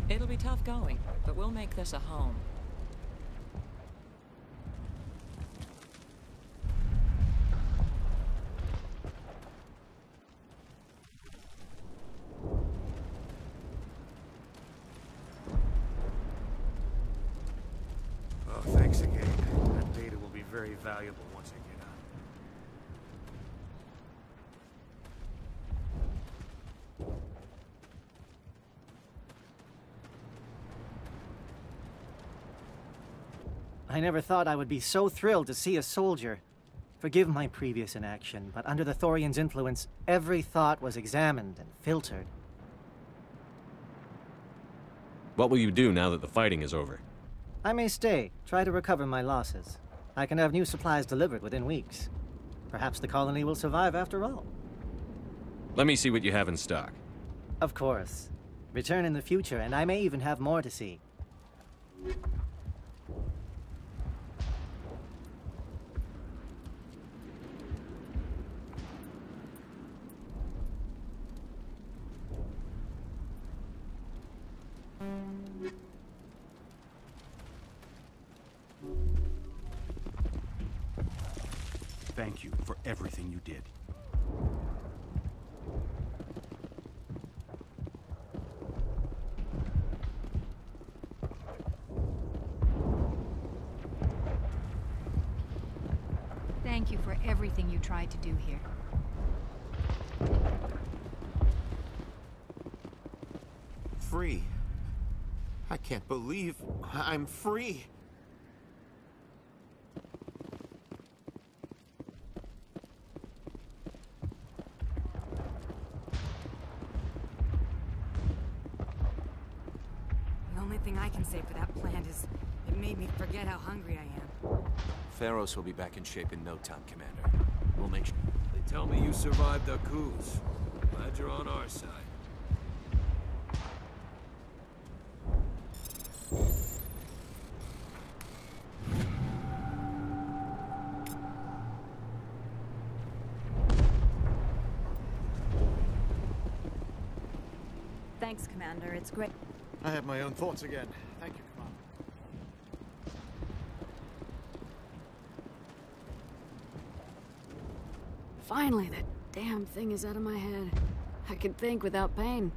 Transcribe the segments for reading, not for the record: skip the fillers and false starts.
It'll be tough going, but we'll make this a home. Oh, thanks again. That data will be very valuable once I get out. I never thought I would be so thrilled to see a soldier. Forgive my previous inaction, but under the Thorians' influence, every thought was examined and filtered. What will you do now that the fighting is over? I may stay, try to recover my losses. I can have new supplies delivered within weeks. Perhaps the colony will survive after all. Let me see what you have in stock. Of course. Return in the future, and I may even have more to see. Thank you for everything you did. Thank you for everything you tried to do here. Free. I can't believe I'm free. The only thing I can say for that plant is it made me forget how hungry I am. Feros will be back in shape in no time, Commander. We'll make sure. They tell me you survived the coups. Glad you're on our side. Thanks, Commander. It's great. I have my own thoughts again. Thank you, Commander. Finally, that damn thing is out of my head. I can think without pain.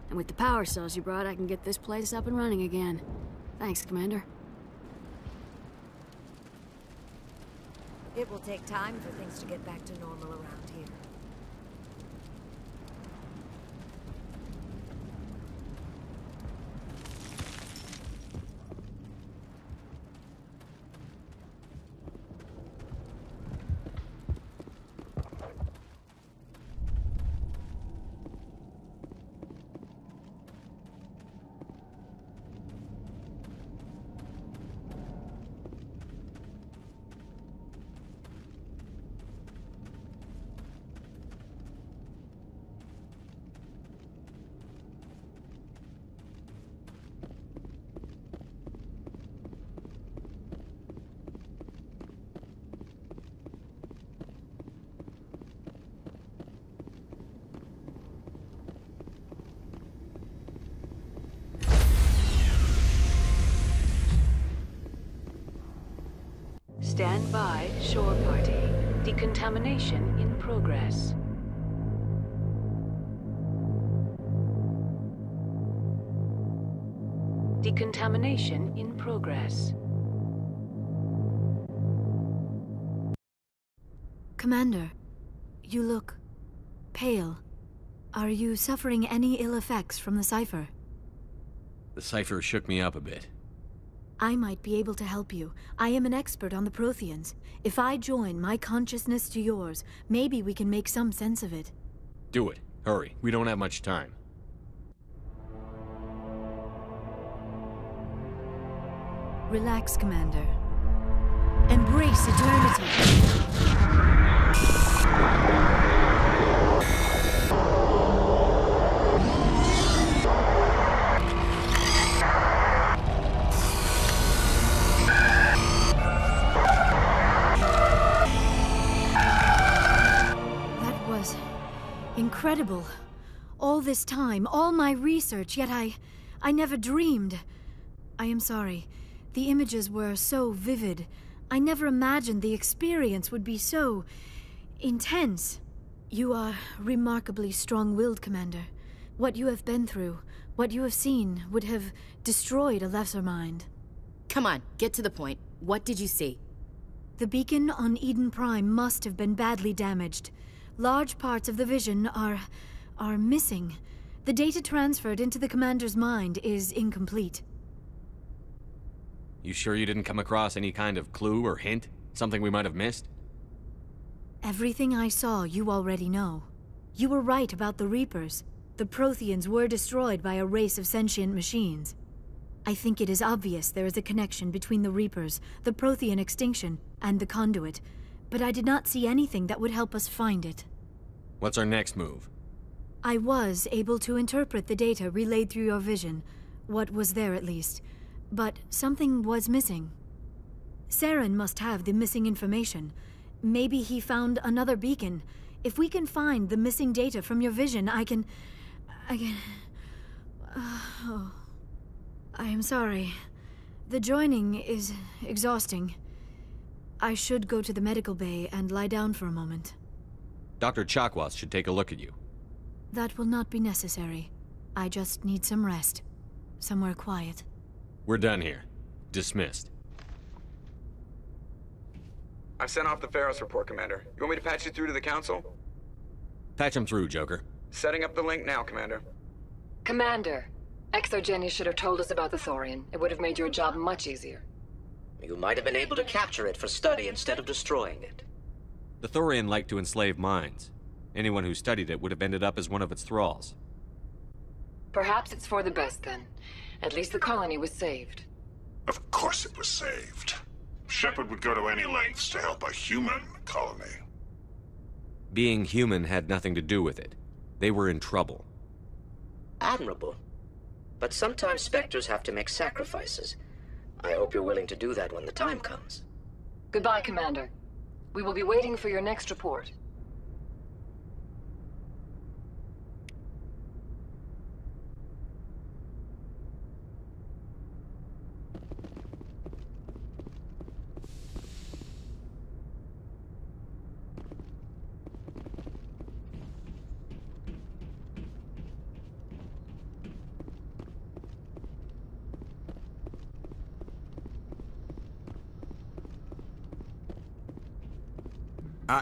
And with the power cells you brought, I can get this place up and running again. Thanks, Commander. It will take time for things to get back to normal around here. Stand by, shore party. Decontamination in progress. Decontamination in progress. Commander, you look pale. Are you suffering any ill effects from the cipher? The cipher shook me up a bit. I might be able to help you. I am an expert on the Protheans. If I join my consciousness to yours, maybe we can make some sense of it. Do it. Hurry. We don't have much time. Relax, Commander. Embrace eternity. That was incredible. All this time, all my research, yet I never dreamed. I am sorry. The images were so vivid. I never imagined the experience would be so intense. You are remarkably strong-willed, Commander. What you have been through, what you have seen, would have destroyed a lesser mind. Come on, get to the point. What did you see? The beacon on Eden Prime must have been badly damaged. Large parts of the vision are missing. The data transferred into the Commander's mind is incomplete. You sure you didn't come across any kind of clue or hint? Something we might have missed? Everything I saw, you already know. You were right about the Reapers. The Protheans were destroyed by a race of sentient machines. I think it is obvious there is a connection between the Reapers, the Prothean extinction, and the Conduit, but I did not see anything that would help us find it. What's our next move? I was able to interpret the data relayed through your vision, what was there at least, but something was missing. Saren must have the missing information. Maybe he found another beacon. If we can find the missing data from your vision, I can... Oh. I am sorry. The joining is exhausting. I should go to the medical bay and lie down for a moment. Dr. Chakwas should take a look at you. That will not be necessary. I just need some rest. Somewhere quiet. We're done here. Dismissed. I've sent off the Pharos report, Commander. You want me to patch you through to the Council? Patch him through, Joker. Setting up the link now, Commander. Commander, Exogeny should have told us about the Thorian. It would have made your job much easier. You might have been able to capture it for study instead of destroying it. The Thorian liked to enslave minds. Anyone who studied it would have ended up as one of its thralls. Perhaps it's for the best, then. At least the colony was saved. Of course it was saved. Shepard would go to any lengths to help a human colony. Being human had nothing to do with it. They were in trouble. Admirable. But sometimes Spectres have to make sacrifices. I hope you're willing to do that when the time comes. Goodbye, Commander. We will be waiting for your next report.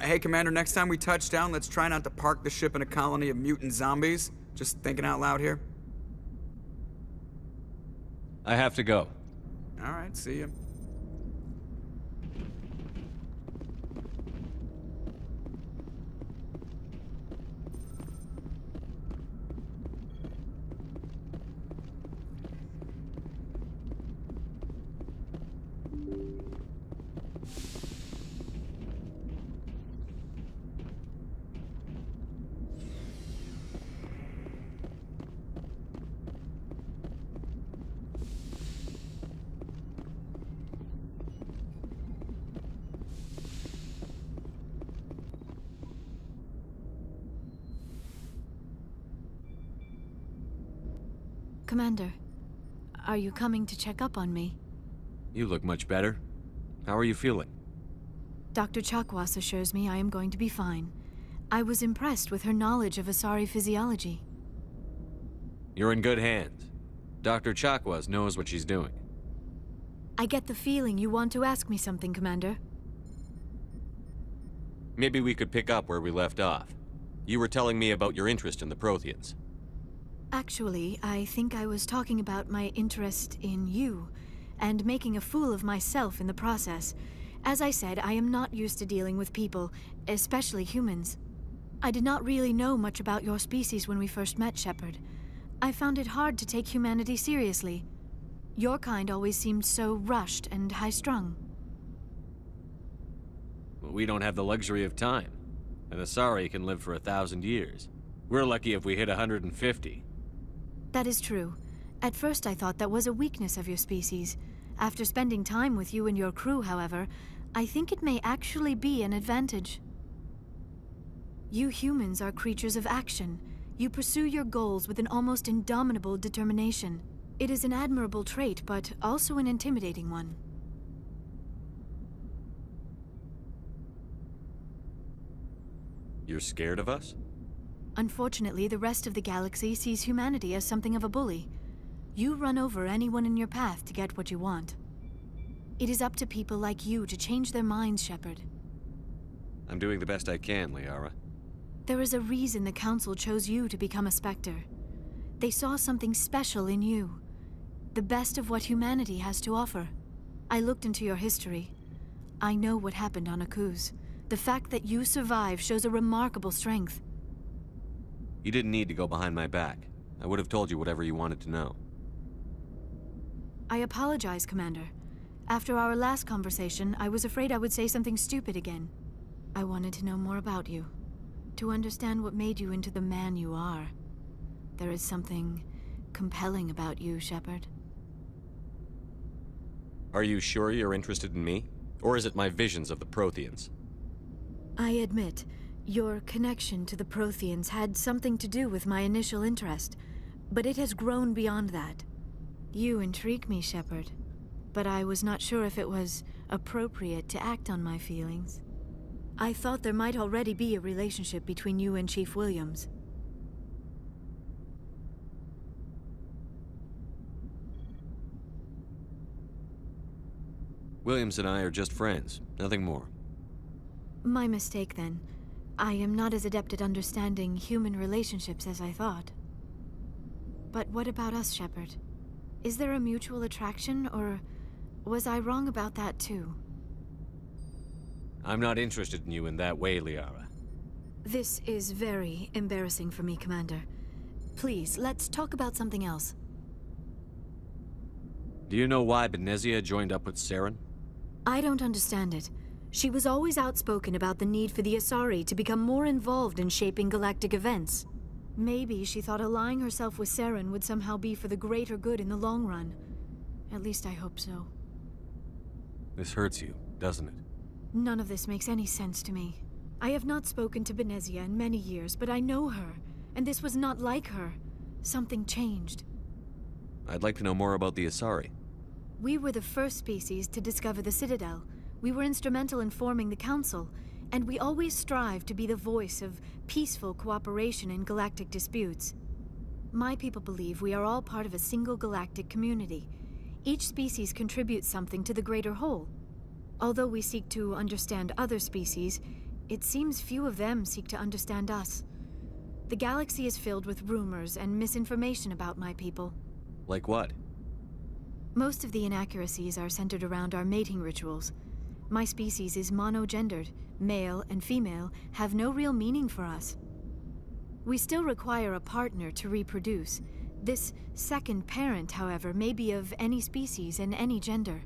Hey, Commander, next time we touch down, let's try not to park the ship in a colony of mutant zombies. Just thinking out loud here. I have to go. All right, see you. Commander, are you coming to check up on me? You look much better. How are you feeling? Dr. Chakwas assures me I am going to be fine. I was impressed with her knowledge of Asari physiology. You're in good hands. Dr. Chakwas knows what she's doing. I get the feeling you want to ask me something, Commander. Maybe we could pick up where we left off. You were telling me about your interest in the Protheans. Actually, I think I was talking about my interest in you, and making a fool of myself in the process. As I said, I am not used to dealing with people, especially humans. I did not really know much about your species when we first met, Shepard. I found it hard to take humanity seriously. Your kind always seemed so rushed and high-strung. Well, we don't have the luxury of time. An Asari can live for 1,000 years. We're lucky if we hit 150. That is true. At first I thought that was a weakness of your species. After spending time with you and your crew, however, I think it may actually be an advantage. You humans are creatures of action. You pursue your goals with an almost indomitable determination. It is an admirable trait, but also an intimidating one. You're scared of us? Unfortunately, the rest of the galaxy sees humanity as something of a bully. You run over anyone in your path to get what you want. It is up to people like you to change their minds, Shepard. I'm doing the best I can, Liara. There is a reason the Council chose you to become a Spectre. They saw something special in you. The best of what humanity has to offer. I looked into your history. I know what happened on Akuz. The fact that you survived shows a remarkable strength. You didn't need to go behind my back. I would have told you whatever you wanted to know. I apologize, Commander. After our last conversation, I was afraid I would say something stupid again. I wanted to know more about you. To understand what made you into the man you are. There is something compelling about you, Shepard. Are you sure you're interested in me? Or is it my visions of the Protheans? I admit, your connection to the Protheans had something to do with my initial interest, but it has grown beyond that. You intrigue me, Shepard, but I was not sure if it was appropriate to act on my feelings. I thought there might already be a relationship between you and Chief Williams. Williams and I are just friends, nothing more. My mistake, then. I am not as adept at understanding human relationships as I thought. But what about us, Shepard? Is there a mutual attraction, or was I wrong about that too? I'm not interested in you in that way, Liara. This is very embarrassing for me, Commander. Please, let's talk about something else. Do you know why Benezia joined up with Saren? I don't understand it. She was always outspoken about the need for the Asari to become more involved in shaping galactic events. Maybe she thought allying herself with Saren would somehow be for the greater good in the long run. At least I hope so. This hurts you, doesn't it? None of this makes any sense to me. I have not spoken to Benezia in many years, but I know her, and this was not like her. Something changed. I'd like to know more about the Asari. We were the first species to discover the Citadel. We were instrumental in forming the Council, and we always strive to be the voice of peaceful cooperation in galactic disputes. My people believe we are all part of a single galactic community. Each species contributes something to the greater whole. Although we seek to understand other species, it seems few of them seek to understand us. The galaxy is filled with rumors and misinformation about my people. Like what? Most of the inaccuracies are centered around our mating rituals. My species is monogendered. Male and female have no real meaning for us. We still require a partner to reproduce. This second parent, however, may be of any species and any gender.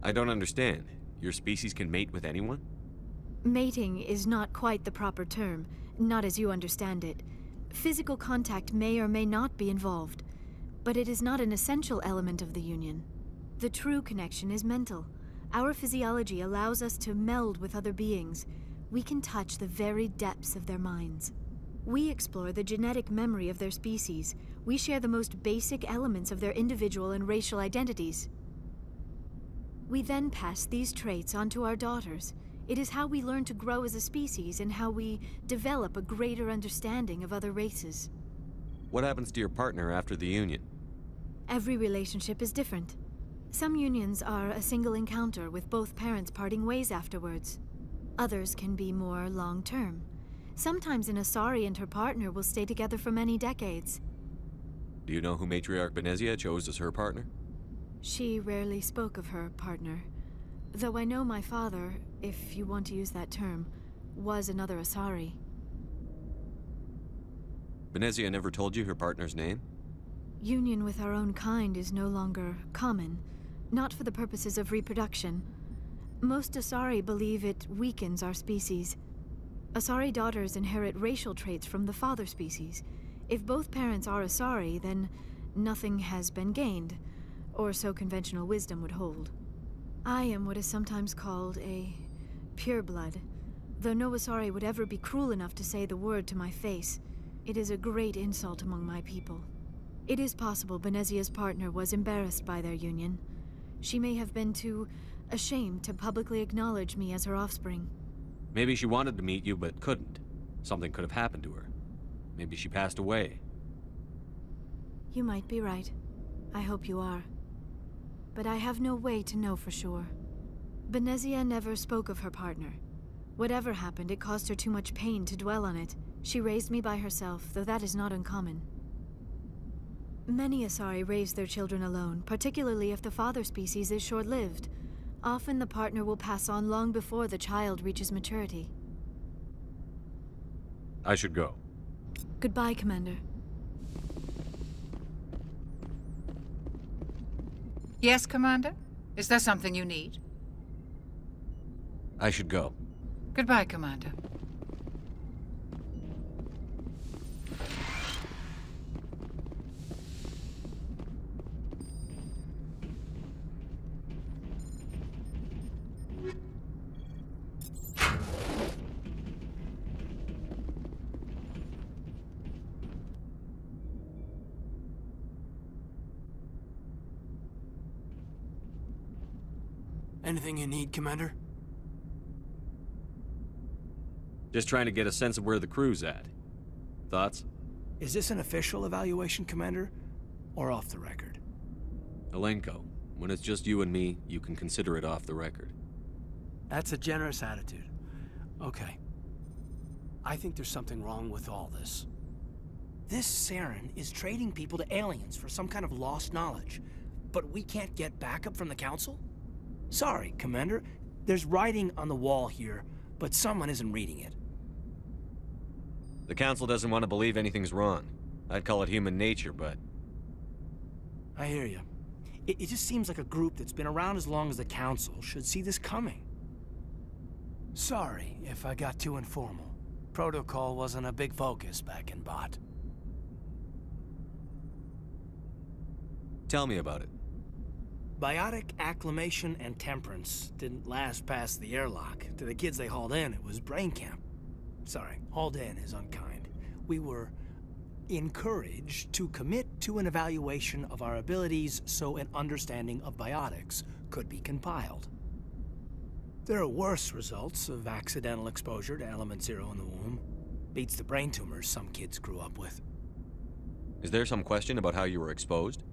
I don't understand. Your species can mate with anyone? Mating is not quite the proper term, not as you understand it. Physical contact may or may not be involved, but it is not an essential element of the union. The true connection is mental. Our physiology allows us to meld with other beings. We can touch the very depths of their minds. We explore the genetic memory of their species. We share the most basic elements of their individual and racial identities. We then pass these traits on to our daughters. It is how we learn to grow as a species and how we develop a greater understanding of other races. What happens to your partner after the union? Every relationship is different. Some unions are a single encounter with both parents parting ways afterwards. Others can be more long-term. Sometimes an Asari and her partner will stay together for many decades. Do you know who Matriarch Benezia chose as her partner? She rarely spoke of her partner. Though I know my father, if you want to use that term, was another Asari. Benezia never told you her partner's name? Union with our own kind is no longer common, not for the purposes of reproduction. Most Asari believe it weakens our species. Asari daughters inherit racial traits from the father species. If both parents are Asari, then nothing has been gained, or so conventional wisdom would hold. I am what is sometimes called a pureblood, though no Asari would ever be cruel enough to say the word to my face. It is a great insult among my people. It is possible Benezia's partner was embarrassed by their union. She may have been too ashamed to publicly acknowledge me as her offspring. Maybe she wanted to meet you, but couldn't. Something could have happened to her. Maybe she passed away. You might be right. I hope you are. But I have no way to know for sure. Benezia never spoke of her partner. Whatever happened, it caused her too much pain to dwell on it. She raised me by herself, though that is not uncommon. Many Asari raise their children alone, particularly if the father species is short-lived. Often the partner will pass on long before the child reaches maturity. I should go. Goodbye, Commander. Yes, Commander? Is there something you need? I should go. Goodbye, Commander. Anything you need, Commander? Just trying to get a sense of where the crew's at. Thoughts? Is this an official evaluation, Commander? Or off the record? Alenko, when it's just you and me, you can consider it off the record. That's a generous attitude. Okay. I think there's something wrong with all this. This Saren is trading people to aliens for some kind of lost knowledge. But we can't get backup from the Council? Sorry, Commander. There's writing on the wall here, but someone isn't reading it. The Council doesn't want to believe anything's wrong. I'd call it human nature, but... I hear you. It just seems like a group that's been around as long as the Council should see this coming. Sorry if I got too informal. Protocol wasn't a big focus back in Bot. Tell me about it. Biotic acclimation and temperance didn't last past the airlock. To the kids they hauled in, it was brain camp. Sorry, hauled in is unkind. We were encouraged to commit to an evaluation of our abilities so an understanding of biotics could be compiled. There are worse results of accidental exposure to Element Zero in the womb. Beats the brain tumors some kids grew up with. Is there some question about how you were exposed?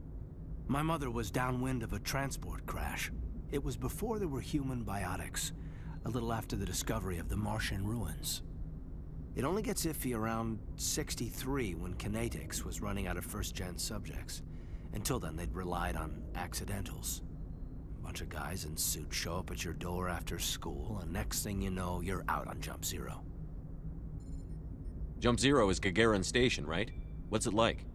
My mother was downwind of a transport crash. It was before there were human biotics, a little after the discovery of the Martian ruins. It only gets iffy around 63 when Kinetics was running out of first-gen subjects. Until then, they'd relied on accidentals. A bunch of guys in suits show up at your door after school, and next thing you know, you're out on Jump Zero. Jump Zero is Gagarin Station, right? What's it like?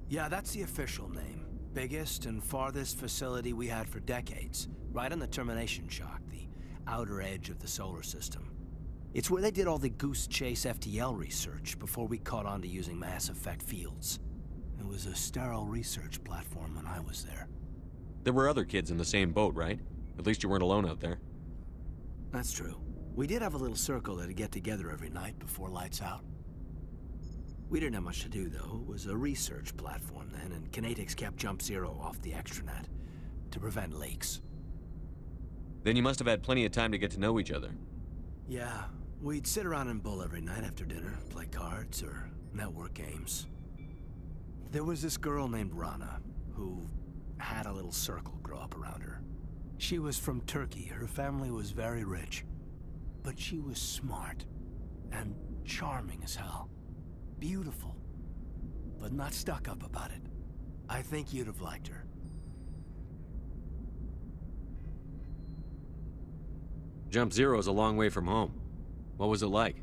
Yeah, that's the official name. Biggest and farthest facility we had for decades. Right on the termination shock, the outer edge of the solar system. It's where they did all the Goose Chase FTL research before we caught on to using mass effect fields. It was a sterile research platform when I was there. There were other kids in the same boat, right? At least you weren't alone out there. That's true. We did have a little circle that'd get together every night before lights out. We didn't have much to do, though. It was a research platform then, and Kinetics kept Jump Zero off the extranet to prevent leaks. Then you must have had plenty of time to get to know each other. Yeah, we'd sit around and bull every night after dinner, play cards or network games. There was this girl named Rana, who had a little circle grow up around her. She was from Turkey. Her family was very rich. But she was smart and charming as hell. Beautiful, but not stuck up about it. I think you'd have liked her. Jump Zero's a long way from home. What was it like?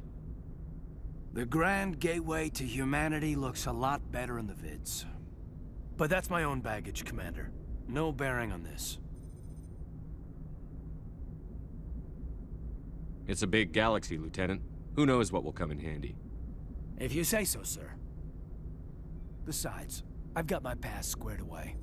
The grand gateway to humanity looks a lot better in the vids. But that's my own baggage, Commander. No bearing on this. It's a big galaxy, Lieutenant. Who knows what will come in handy? If you say so, sir. Besides, I've got my past squared away.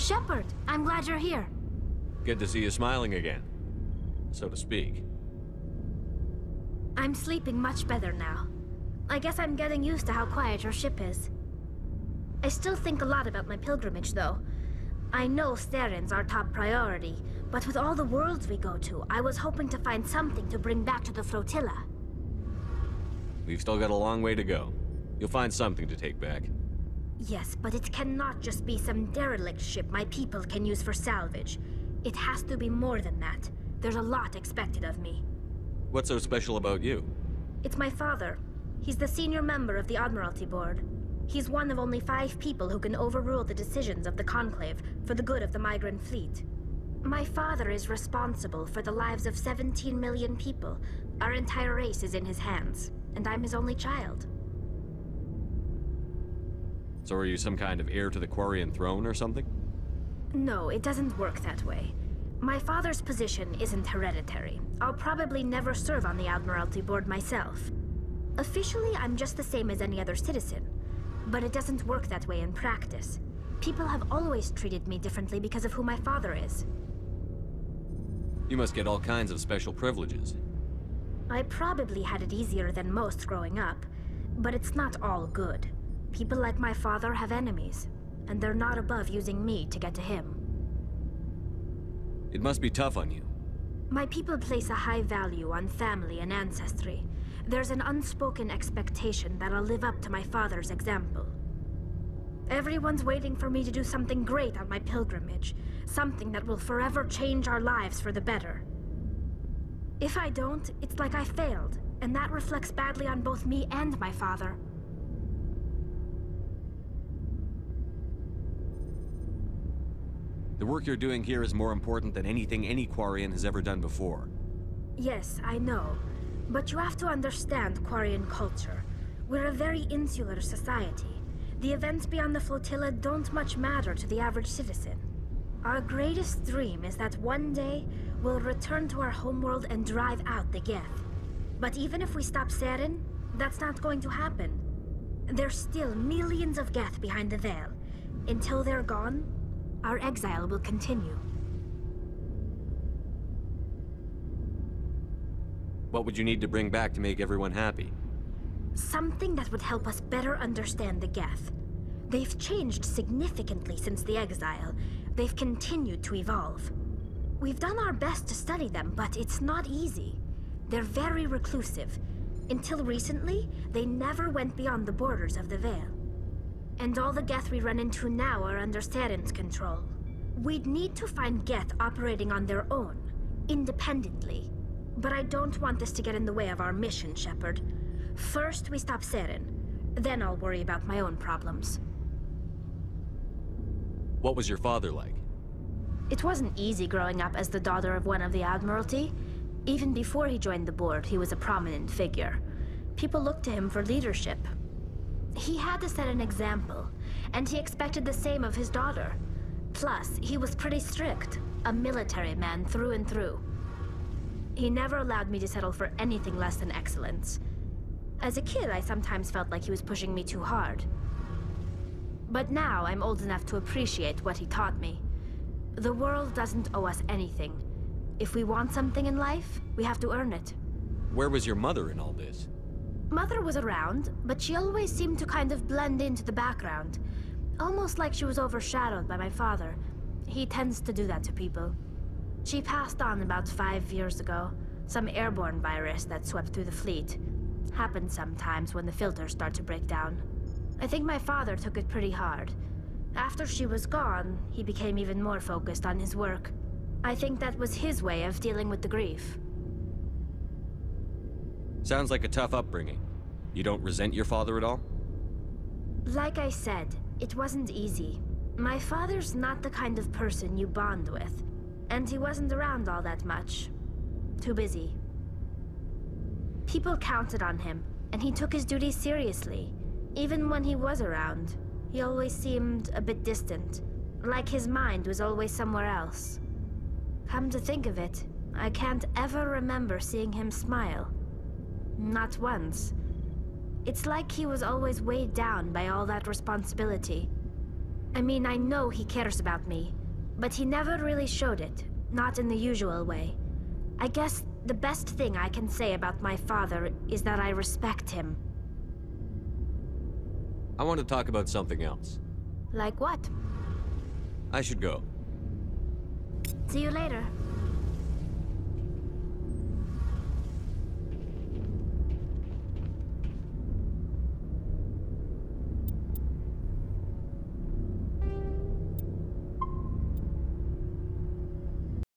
Shepard, I'm glad you're here. Good to see you smiling again, so to speak. I'm sleeping much better now. I guess I'm getting used to how quiet your ship is. I still think a lot about my pilgrimage, though. I know Steren's our top priority, but with all the worlds we go to, I was hoping to find something to bring back to the flotilla. We've still got a long way to go. You'll find something to take back. Yes, but it cannot just be some derelict ship my people can use for salvage. It has to be more than that. There's a lot expected of me. What's so special about you? It's my father. He's the senior member of the Admiralty Board. He's one of only 5 people who can overrule the decisions of the Conclave for the good of the migrant fleet. My father is responsible for the lives of 17 million people. Our entire race is in his hands, and I'm his only child. So are you some kind of heir to the Quarian throne or something? No, it doesn't work that way. My father's position isn't hereditary. I'll probably never serve on the Admiralty Board myself. Officially, I'm just the same as any other citizen. But it doesn't work that way in practice. People have always treated me differently because of who my father is. You must get all kinds of special privileges. I probably had it easier than most growing up, but it's not all good. People like my father have enemies, and they're not above using me to get to him. It must be tough on you. My people place a high value on family and ancestry. There's an unspoken expectation that I'll live up to my father's example. Everyone's waiting for me to do something great on my pilgrimage, something that will forever change our lives for the better. If I don't, it's like I failed, and that reflects badly on both me and my father. The work you're doing here is more important than anything any Quarian has ever done before. Yes, I know. But you have to understand Quarian culture. We're a very insular society. The events beyond the flotilla don't much matter to the average citizen. Our greatest dream is that one day, we'll return to our homeworld and drive out the Geth. But even if we stop Seren, that's not going to happen. There's still millions of Geth behind the Veil. Until they're gone, our exile will continue. What would you need to bring back to make everyone happy? Something that would help us better understand the Geth. They've changed significantly since the exile. They've continued to evolve. We've done our best to study them, but it's not easy. They're very reclusive. Until recently, they never went beyond the borders of the Veil. And all the Geth we run into now are under Seren's control. We'd need to find Geth operating on their own, independently. But I don't want this to get in the way of our mission, Shepard. First, we stop Seren. Then I'll worry about my own problems. What was your father like? It wasn't easy growing up as the daughter of one of the Admiralty. Even before he joined the board, he was a prominent figure. People looked to him for leadership. He had to set an example, and he expected the same of his daughter. Plus, he was pretty strict, a military man through and through. He never allowed me to settle for anything less than excellence. As a kid, I sometimes felt like he was pushing me too hard. But now, I'm old enough to appreciate what he taught me. The world doesn't owe us anything. If we want something in life, we have to earn it. Where was your mother in all this? Mother was around, but she always seemed to kind of blend into the background. Almost like she was overshadowed by my father. He tends to do that to people. She passed on about 5 years ago. Some airborne virus that swept through the fleet. Happens sometimes when the filters start to break down. I think my father took it pretty hard. After she was gone, he became even more focused on his work. I think that was his way of dealing with the grief. Sounds like a tough upbringing. You don't resent your father at all? Like I said, it wasn't easy. My father's not the kind of person you bond with. And he wasn't around all that much. Too busy. People counted on him, and he took his duties seriously. Even when he was around, he always seemed a bit distant. Like his mind was always somewhere else. Come to think of it, I can't ever remember seeing him smile. Not once. It's like he was always weighed down by all that responsibility. I mean, I know he cares about me, but he never really showed it. Not in the usual way. I guess the best thing I can say about my father is that I respect him. I want to talk about something else. Like what? I should go. See you later.